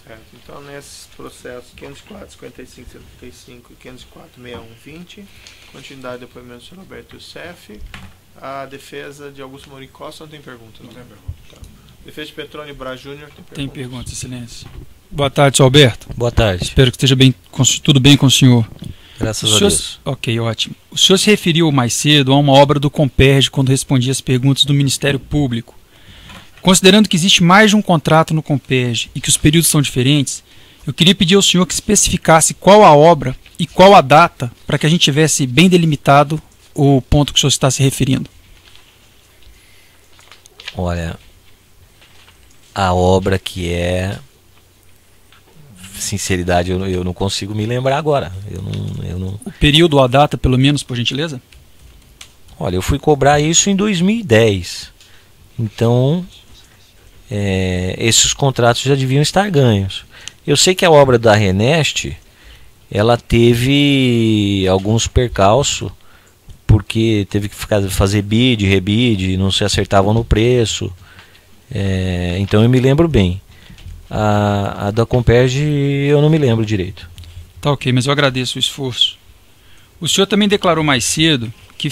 Certo. Então, nesses processos 504, 55, 75 e 504, 61, 20, continuidade do depoimento do senhor Roberto Youssef, a defesa de Augusto Mourinho Costa não tem pergunta. Não tem pergunta. Tá. Defesa de Petrônio Braz Júnior tem pergunta. Tem pergunta, excelência. Boa tarde, senhor Alberto. Boa tarde. Espero que esteja bem, tudo bem com o senhor. Graças a Deus. Ok, ótimo. O senhor se referiu mais cedo a uma obra do Comperj quando respondia às perguntas do Ministério Público. Considerando que existe mais de um contrato no Comperj e que os períodos são diferentes, eu queria pedir ao senhor que especificasse qual a obra e qual a data para que a gente tivesse bem delimitado o ponto que o senhor está se referindo. Olha, a obra que é... Sinceridade, eu não consigo me lembrar agora. Eu não... O período ou a data, pelo menos, por gentileza? Olha, eu fui cobrar isso em 2010. Então, esses contratos já deviam estar ganhos. Eu sei que a obra da Renest, ela teve alguns percalços, porque teve que fazer bid, rebid, não se acertavam no preço. Então eu me lembro bem. A da Comperj eu não me lembro direito. Tá ok, mas eu agradeço o esforço. O senhor também declarou mais cedo que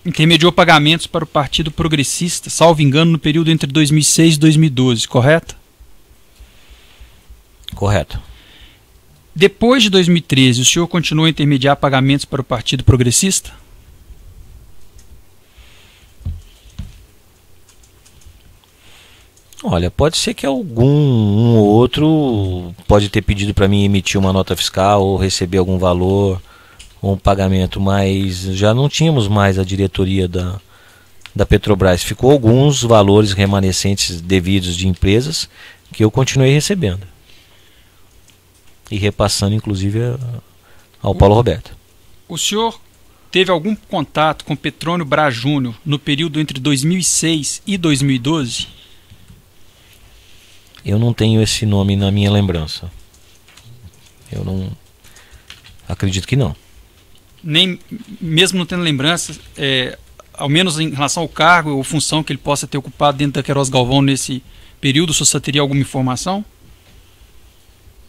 intermediou pagamentos para o Partido Progressista, salvo engano, no período entre 2006 e 2012, correto? Correto. Depois de 2013, o senhor continuou a intermediar pagamentos para o Partido Progressista? Olha, pode ser que um ou outro pode ter pedido para mim emitir uma nota fiscal ou receber algum valor ou um pagamento, mas já não tínhamos mais a diretoria da Petrobras. Ficou alguns valores remanescentes devidos de empresas que eu continuei recebendo e repassando inclusive ao Paulo Roberto. O senhor teve algum contato com Petrônio Braz Júnior no período entre 2006 e 2012? Eu não tenho esse nome na minha lembrança. Eu não acredito que não. Nem mesmo não tendo lembrança, ao menos em relação ao cargo ou função que ele possa ter ocupado dentro da Queiroz Galvão nesse período, o senhor só teria alguma informação?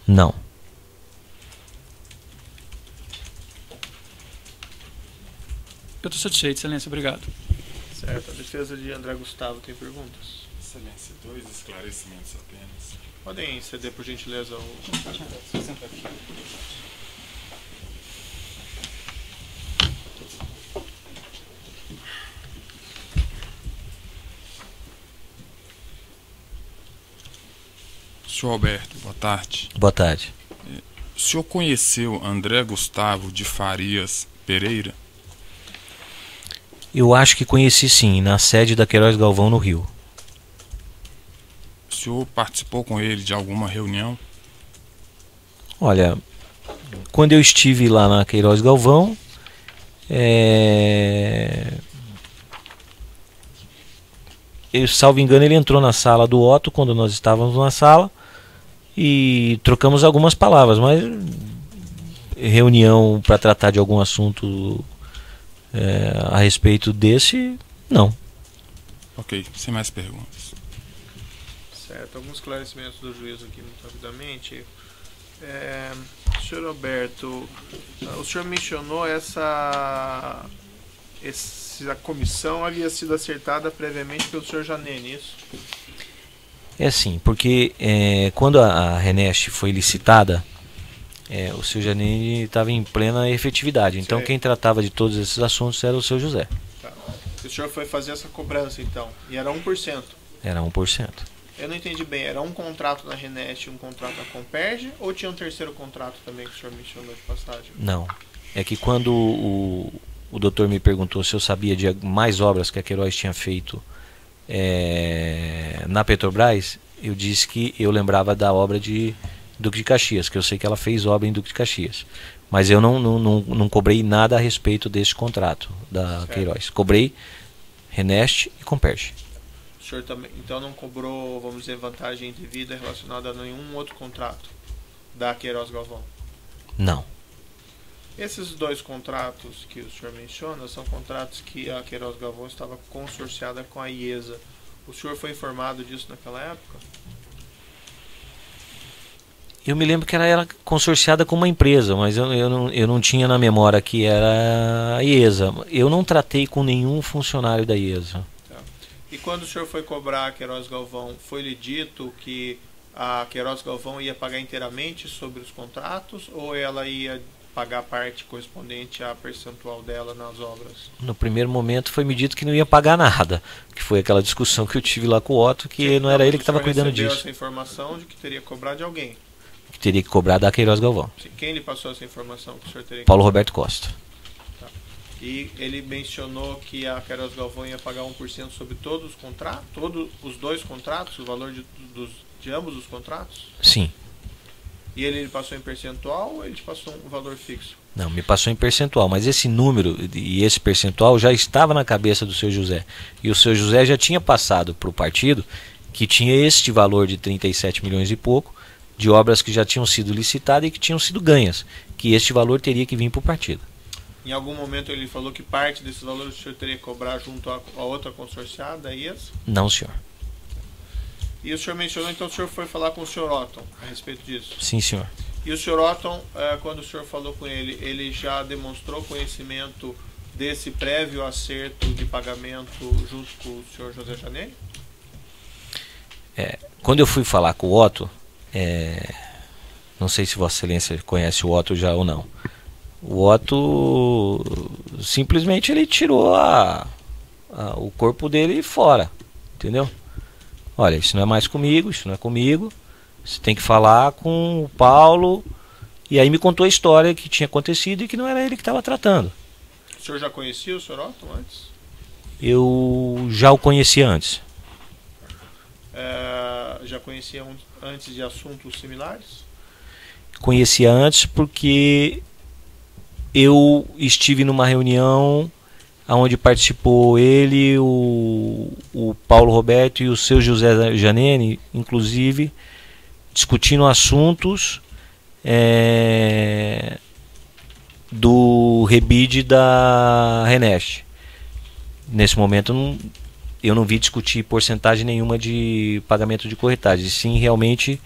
Não. Eu estou satisfeito, excelência, obrigado. Certo. A defesa de André Gustavo tem perguntas? Excelência, 2 esclarecimentos apenas. Podem ceder, por gentileza, o... Senhor Alberto, boa tarde. Boa tarde. O senhor conheceu André Gustavo de Farias Pereira? Eu acho que conheci sim, na sede da Queiroz Galvão no Rio. O senhor participou com ele de alguma reunião? Olha, quando eu estive lá na Queiroz Galvão, salvo engano, ele entrou na sala do Otto quando nós estávamos na sala e trocamos algumas palavras, mas reunião para tratar de algum assunto a respeito desse, não. Ok, sem mais perguntas. Certo, alguns esclarecimentos do juiz aqui muito rapidamente. Senhor Roberto, o senhor mencionou essa comissão havia sido acertada previamente pelo senhor Janene, isso? É sim, porque quando a Renest foi licitada, o seu Janene estava em plena efetividade, então quem tratava de todos esses assuntos era o seu José. Tá. O senhor foi fazer essa cobrança então, e era 1%? Era 1%. Eu não entendi bem, era um contrato na Renest e um contrato na Comperj, ou tinha um terceiro contrato também que o senhor mencionou de passagem? Não, é que quando o doutor me perguntou se eu sabia de mais obras que a Queiroz tinha feito na Petrobras, eu disse que eu lembrava da obra de Duque de Caxias, que eu sei que ela fez obra em Duque de Caxias, mas eu não cobrei nada a respeito desse contrato da Queiroz. Cobrei Renest e Comperj. O senhor também, então, não cobrou, vamos dizer, vantagem indevida relacionada a nenhum outro contrato da Queiroz Galvão? Não. Esses dois contratos que o senhor menciona são contratos que a Queiroz Galvão estava consorciada com a IESA. O senhor foi informado disso naquela época? Eu me lembro que ela era consorciada com uma empresa, mas eu não tinha na memória que era a IESA. Eu não tratei com nenhum funcionário da IESA. Tá. E quando o senhor foi cobrar a Queiroz Galvão, foi-lhe dito que a Queiroz Galvão ia pagar inteiramente sobre os contratos ou ela ia pagar a parte correspondente à percentual dela nas obras? No primeiro momento foi me dito que não ia pagar nada, que foi aquela discussão que eu tive lá com o Otto, que não era ele que estava cuidando disso. Essa informação de que teria que cobrar de alguém? Que teria que cobrar da Queiroz Galvão. Quem lhe passou essa informação que o senhor teria que... Paulo Roberto Costa. Tá. E ele mencionou que a Queiroz Galvão ia pagar 1% sobre todos os contratos, todos os dois contratos, o valor de ambos os contratos? Sim. E ele passou em percentual ou ele te passou um valor fixo? Não, me passou em percentual, mas esse número e esse percentual já estava na cabeça do seu José. E o seu José já tinha passado para o partido que tinha este valor de 37 milhões e pouco de obras que já tinham sido licitadas e que tinham sido ganhas, que este valor teria que vir para o partido. Em algum momento ele falou que parte desse valor o senhor teria que cobrar junto a outra consorciada, é isso? Não, senhor. E o senhor mencionou, então o senhor foi falar com o senhor Otton a respeito disso? Sim, senhor. E o senhor Otton, quando o senhor falou com ele, ele já demonstrou conhecimento desse prévio acerto de pagamento junto com o senhor José Janelli? Quando eu fui falar com o Otto, não sei se Vossa Excelência conhece o Otto já ou não. O Otto simplesmente ele tirou o corpo dele fora, entendeu? Olha, isso não é mais comigo, isso não é comigo. Você tem que falar com o Paulo. E aí me contou a história que tinha acontecido e que não era ele que estava tratando. O senhor já conhecia o senhor Otton antes? Eu já o conhecia antes. Já conhecia antes de assuntos similares? Conhecia antes porque eu estive numa reunião onde participou ele, o Paulo Roberto e o seu José Janene, inclusive, discutindo assuntos do rebide da Renest. Nesse momento eu não vi discutir porcentagem nenhuma de pagamento de corretagem, sim realmente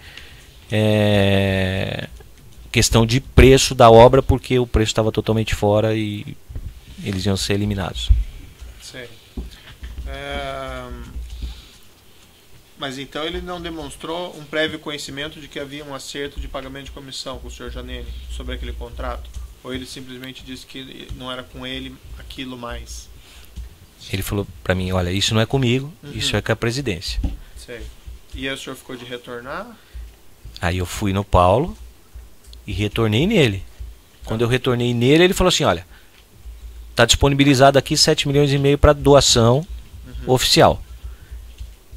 questão de preço da obra, porque o preço estava totalmente fora e eles iam ser eliminados. Sei. Mas então ele não demonstrou um prévio conhecimento de que havia um acerto de pagamento de comissão com o senhor Janene sobre aquele contrato? Ou ele simplesmente disse que não era com ele aquilo mais? Ele falou para mim, olha, isso não é comigo, isso é com a presidência. Sei. E aí o senhor ficou de retornar? Aí eu fui no Paulo e retornei nele. Quando eu retornei nele, ele falou assim, olha, está disponibilizado aqui 7 milhões e meio para doação oficial.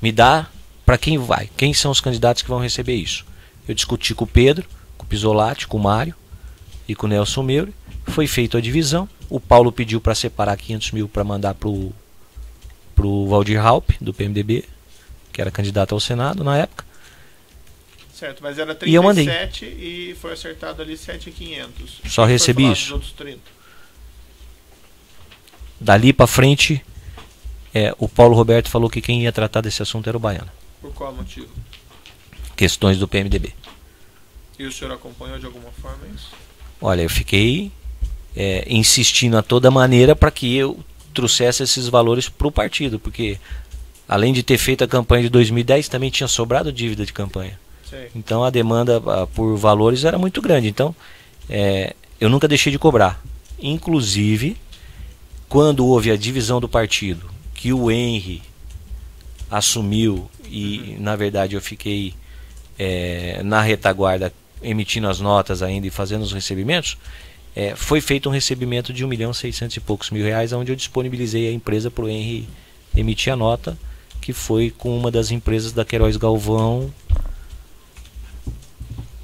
Me dá para quem vai, quem são os candidatos que vão receber isso. Eu discuti com o Pedro, com o Pisolati, com o Mário e com o Nelson Meure. Foi feita a divisão. O Paulo pediu para separar 500 mil para mandar pro Valdir Raup, do PMDB, que era candidato ao Senado na época. Certo, mas era 37 e eu mandei. E foi acertado ali 7.500. Só recebi isso. Dos outros 30. Dali para frente, o Paulo Roberto falou que quem ia tratar desse assunto era o Baiano. Por qual motivo? Questões do PMDB. E o senhor acompanhou de alguma forma isso? Olha, eu fiquei insistindo a toda maneira para que eu trouxesse esses valores para o partido, porque além de ter feito a campanha de 2010, também tinha sobrado dívida de campanha. Sei. Então a demanda por valores era muito grande. Então eu nunca deixei de cobrar. Inclusive, quando houve a divisão do partido, que o Henry assumiu e na verdade eu fiquei na retaguarda emitindo as notas ainda e fazendo os recebimentos, foi feito um recebimento de 1.600.000 e poucos reais, onde eu disponibilizei a empresa para o Henry emitir a nota, que foi com uma das empresas da Queiroz Galvão,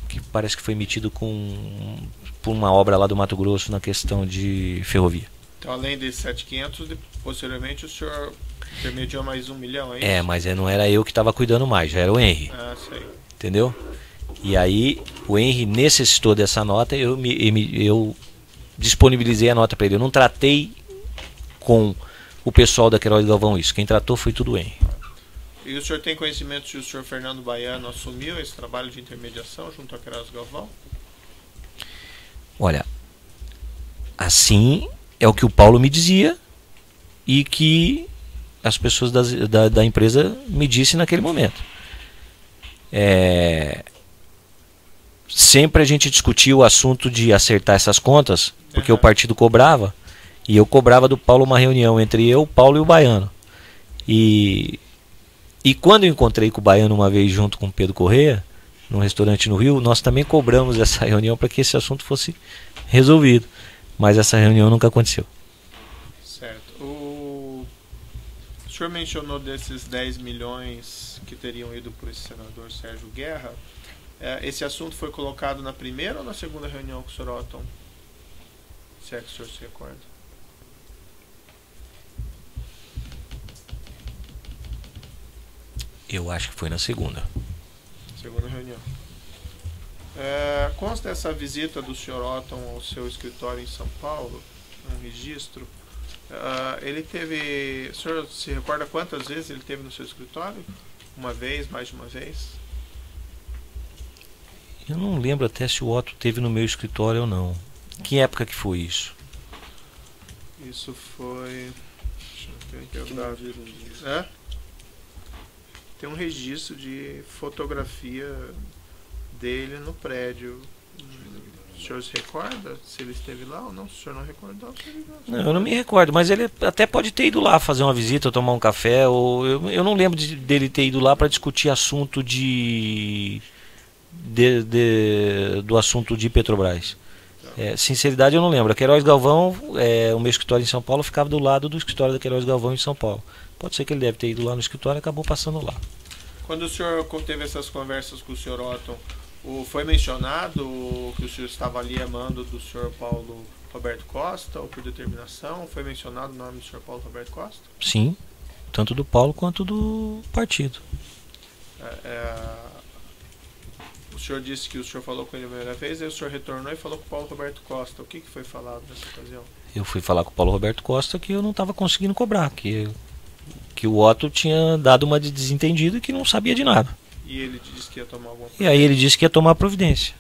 que parece que foi emitido por uma obra lá do Mato Grosso na questão de ferrovia. Então, além desses 7.500, posteriormente o senhor intermediou mais 1 milhão, é isso? Mas não era eu que estava cuidando mais, já era o Henry. Sei. Entendeu? E aí o Henry necessitou dessa nota, eu disponibilizei a nota para ele. Eu não tratei com o pessoal da Queiroz Galvão isso. Quem tratou foi tudo o Henry. E o senhor tem conhecimento se o senhor Fernando Baiano assumiu esse trabalho de intermediação junto a Queiroz Galvão? Olha, assim é o que o Paulo me dizia e que as pessoas da empresa me disse naquele momento. Sempre a gente discutiu o assunto de acertar essas contas, porque o partido cobrava, e eu cobrava do Paulo uma reunião entre eu, o Paulo e o Baiano. E quando eu encontrei com o Baiano uma vez junto com o Pedro Corrêa, num restaurante no Rio, nós também cobramos essa reunião para que esse assunto fosse resolvido. Mas essa reunião nunca aconteceu. Certo. O senhor mencionou desses 10 milhões que teriam ido para esse senador Sérgio Guerra. Esse assunto foi colocado na primeira ou na segunda reunião com o senhor Otton? Se é que o senhor se recorda. Eu acho que foi na segunda. Segunda reunião. Consta essa visita do senhor Otton ao seu escritório em São Paulo, um registro. Ele teve... O senhor se recorda quantas vezes ele teve no seu escritório? Uma vez, mais de uma vez? Eu não lembro até se o Otto teve no meu escritório ou não. Que época que foi isso? Isso foi... Deixa eu ver. Tem um registro de fotografia dele no prédio. O senhor se recorda se ele esteve lá ou não? Se o senhor não recordou, não, eu não me recordo, mas ele até pode ter ido lá fazer uma visita, tomar um café, ou eu não lembro dele ter ido lá para discutir assunto do assunto de Petrobras. Sinceridade, eu não lembro. A Queiroz Galvão, o meu escritório em São Paulo ficava do lado do escritório da Queiroz Galvão em São Paulo. Pode ser que ele deve ter ido lá no escritório e acabou passando lá. Quando o senhor teve essas conversas com o senhor Otton, foi mencionado que o senhor estava ali a mando do senhor Paulo Roberto Costa, ou por determinação? Foi mencionado o nome do senhor Paulo Roberto Costa? Sim, tanto do Paulo quanto do partido. O senhor disse que o senhor falou com ele a primeira vez, aí o senhor retornou e falou com o Paulo Roberto Costa. O que foi falado nessa ocasião? Eu fui falar com o Paulo Roberto Costa que eu não estava conseguindo cobrar, que o Otto tinha dado uma de desentendido e que não sabia de nada. E ele disse que ia tomar alguma providência. E aí ele disse que ia tomar providência.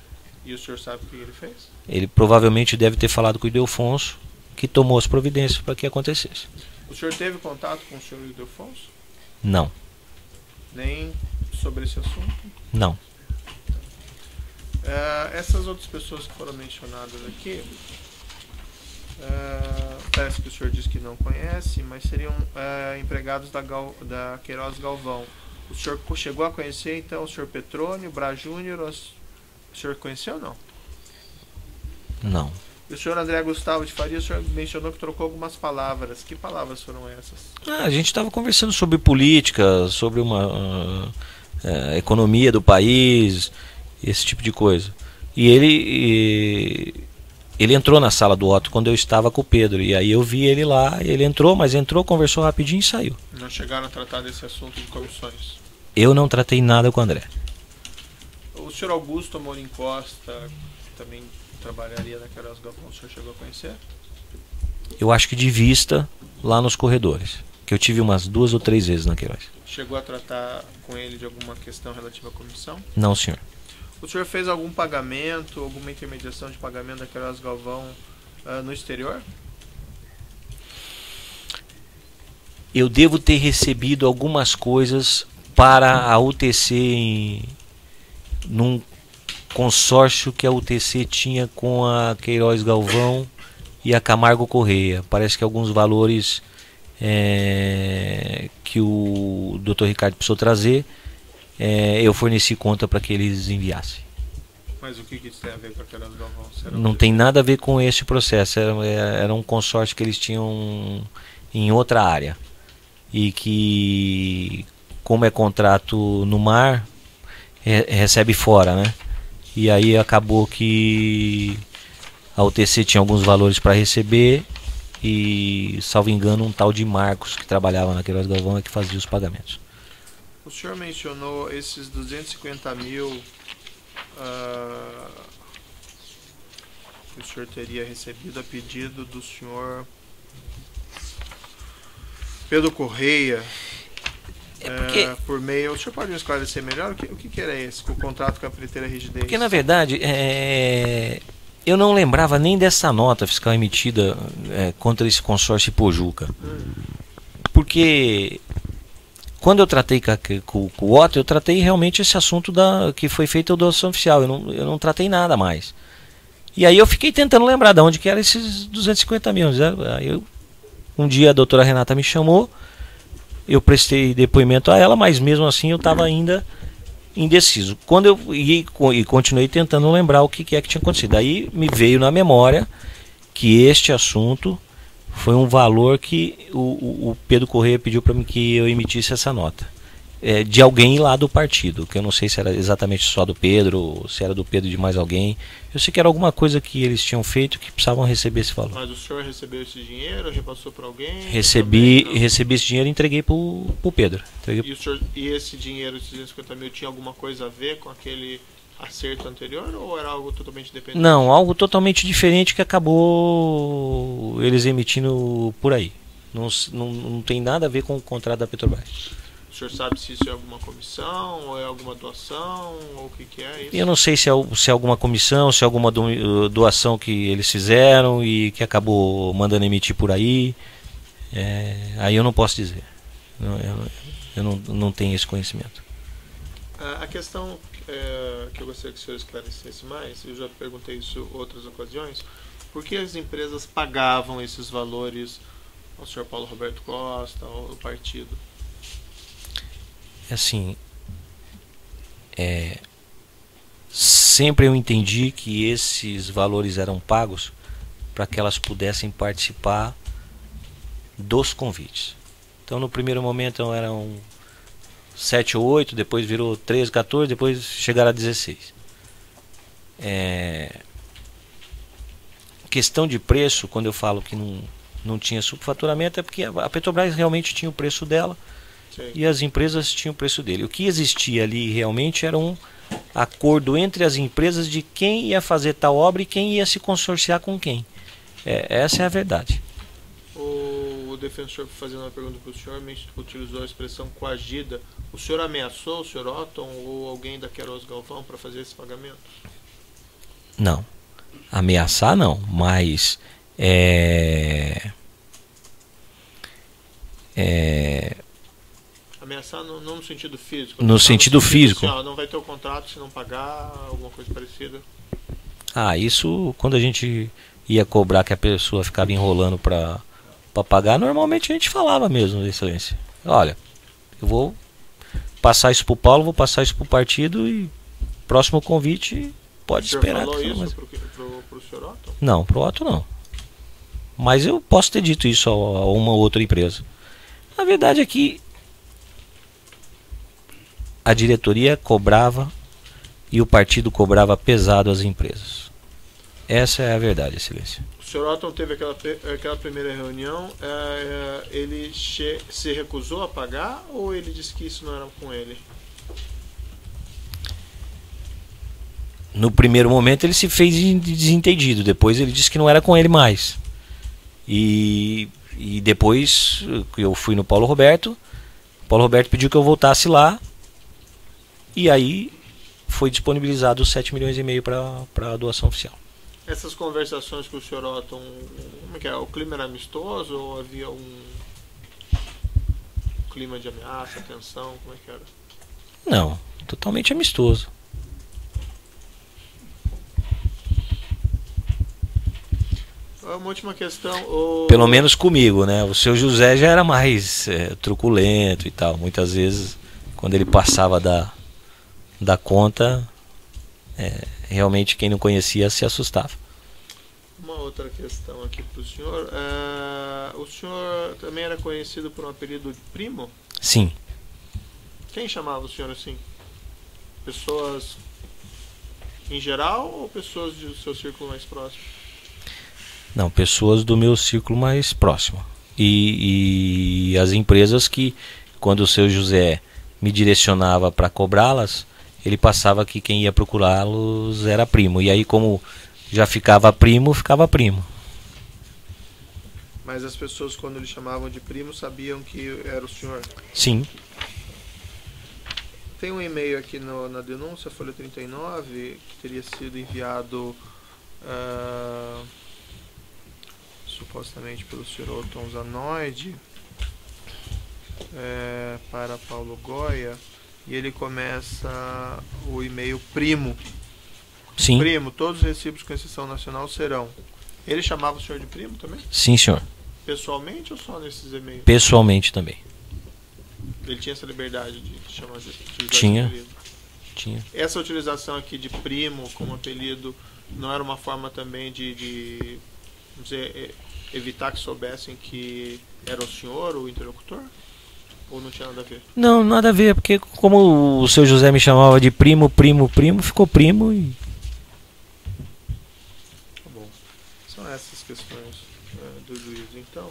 E o senhor sabe o que ele fez? Ele provavelmente deve ter falado com o Ildefonso, que tomou as providências para que acontecesse. O senhor teve contato com o senhor Ildefonso? Não. Nem sobre esse assunto? Não. Essas outras pessoas que foram mencionadas aqui, parece que o senhor disse que não conhece, mas seriam empregados da Queiroz Galvão. O senhor chegou a conhecer então o senhor Petrônio, Braz Júnior? O senhor conheceu ou não? Não. E o senhor André Gustavo de Faria, o senhor mencionou que trocou algumas palavras. Que palavras foram essas? A gente estava conversando sobre política, sobre uma economia do país, esse tipo de coisa. E ele entrou na sala do Otto quando eu estava com o Pedro. E aí eu vi ele lá, ele entrou, conversou rapidinho e saiu. Não chegaram a tratar desse assunto de comissões? Eu não tratei nada com o André. O senhor Augusto Amorim Costa também trabalharia na Queiroz Galvão, o senhor chegou a conhecer? Eu acho que de vista, lá nos corredores. Que eu tive umas 2 ou 3 vezes na Queiroz. Chegou a tratar com ele de alguma questão relativa à comissão? Não, senhor. O senhor fez algum pagamento, alguma intermediação de pagamento da Queiroz Galvão no exterior? Eu devo ter recebido algumas coisas para a UTC num consórcio que a UTC tinha com a Queiroz Galvão e a Camargo Correia. Parece que alguns valores que o Dr. Ricardo precisou trazer, eu forneci conta para que eles enviassem. Mas o que isso tem a ver com a Queiroz Galvão? Não tem nada a ver com esse processo. Era um consórcio que eles tinham em outra área. E que, como é contrato no mar, recebe fora, né? E aí acabou que a UTC tinha alguns valores para receber e, salvo engano, um tal de Marcos que trabalhava na Queiroz Galvão é que fazia os pagamentos. O senhor mencionou esses 250 mil que o senhor teria recebido a pedido do senhor Pedro Corrêa. por meio. O senhor pode me esclarecer melhor o que era esse, o contrato com a Empreiteira Rigidez? Porque, na verdade, eu não lembrava nem dessa nota fiscal emitida contra esse consórcio Pojuca. Porque quando eu tratei com o Otto, eu tratei realmente esse assunto que foi feita a doação oficial. Eu não tratei nada mais. E aí eu fiquei tentando lembrar de onde que eram esses 250 mil. Aí um dia a doutora Renata me chamou, eu prestei depoimento a ela, mas mesmo assim eu estava ainda indeciso. Quando eu continuei tentando lembrar o que é que tinha acontecido. Aí me veio na memória que este assunto foi um valor que o Pedro Correia pediu para mim que eu emitisse essa nota. De alguém lá do partido, que eu não sei se era exatamente só do Pedro, ou se era do Pedro de mais alguém. Eu sei que era alguma coisa que eles tinham feito que precisavam receber esse valor. Mas o senhor recebeu esse dinheiro, repassou para alguém? Recebi esse dinheiro e entreguei pro Pedro. E esse dinheiro, esses 250 mil, tinha alguma coisa a ver com aquele acerto anterior ou era algo totalmente diferente? Não, algo totalmente diferente que acabou eles emitindo por aí. Não tem nada a ver com o contrato da Petrobras. O senhor sabe se isso é alguma comissão, ou é alguma doação, ou o que é isso? Eu não sei se é alguma comissão, se é alguma doação que eles fizeram e que acabou mandando emitir por aí. Aí eu não posso dizer. Eu não tenho esse conhecimento. A questão que eu gostaria que o senhor esclarecesse mais, eu já perguntei isso em outras ocasiões, por que as empresas pagavam esses valores ao senhor Paulo Roberto Costa, ao partido? Assim, sempre eu entendi que esses valores eram pagos para que elas pudessem participar dos convites. Então no primeiro momento eram 7 ou 8, depois virou 13, 14, depois chegaram a 16. Questão de preço, quando eu falo que não tinha subfaturamento, é porque a Petrobras realmente tinha o preço dela. Sim. E as empresas tinham o preço dele. O que existia ali realmente era um acordo entre as empresas de quem ia fazer tal obra e quem ia se consorciar com quem. Essa é a verdade. O defensor, fazendo uma pergunta para o senhor, utilizou a expressão coagida. O senhor ameaçou o senhor Otton ou alguém da Queiroz Galvão para fazer esse pagamento? Não. Ameaçar não, mas ameaçar não no sentido físico. No sentido físico. Assim, não vai ter o contrato se não pagar, alguma coisa parecida. Isso quando a gente ia cobrar que a pessoa ficava enrolando para pagar, normalmente a gente falava mesmo, excelência. Olha, eu vou passar isso pro Paulo, vou passar isso pro partido e próximo convite pode esperar. O senhor falou isso pro senhor Otton? Não, pro Otton não. Mas eu posso ter dito isso a uma outra empresa. A verdade é que a diretoria cobrava e o partido cobrava pesado as empresas. Essa é a verdade, excelência. O senhor Otton teve aquela primeira reunião, ele se recusou a pagar ou ele disse que isso não era com ele? No primeiro momento ele se fez desentendido, depois ele disse que não era com ele mais. E depois eu fui no Paulo Roberto pediu que eu voltasse lá. E aí foi disponibilizado os 7,5 milhões para a doação oficial. Essas conversações com o senhor Otton, como é que é? O clima era amistoso ou havia um clima de ameaça, tensão? Como é que era? Não, totalmente amistoso. Uma última questão. Pelo menos comigo, né? O seu José já era mais truculento e tal. Muitas vezes, quando ele passava da conta, realmente quem não conhecia se assustava. Uma outra questão aqui para o senhor. O senhor também era conhecido por um apelido de primo? Sim. Quem chamava o senhor assim? Pessoas em geral ou pessoas do seu círculo mais próximo? Não, pessoas do meu círculo mais próximo. E as empresas que, quando o seu José me direcionava para cobrá-las, ele passava que quem ia procurá-los era primo. E aí, como já ficava primo, ficava primo. Mas as pessoas, quando lhe chamavam de primo, sabiam que era o senhor? Sim. Tem um e-mail aqui na denúncia, folha 39, que teria sido enviado supostamente pelo senhor Otton Zanoide para Paulo Goya, e ele começa o e-mail primo. Sim. Primo, todos os recibos com exceção nacional serão. Ele chamava o senhor de primo também? Sim, senhor. Pessoalmente ou só nesses e-mails? Pessoalmente também. Ele tinha essa liberdade de chamar de utilizar Tinha. esse apelido? Tinha. Essa utilização aqui de primo como apelido não era uma forma também de vamos dizer, evitar que soubessem que era o senhor o interlocutor? Ou não tinha nada a ver? Não, nada a ver, porque como o seu José me chamava de primo, ficou primo e... Tá bom. São essas questões do juízo, então.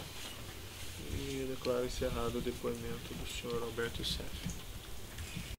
E declaro encerrado o depoimento do senhor Alberto Youssef.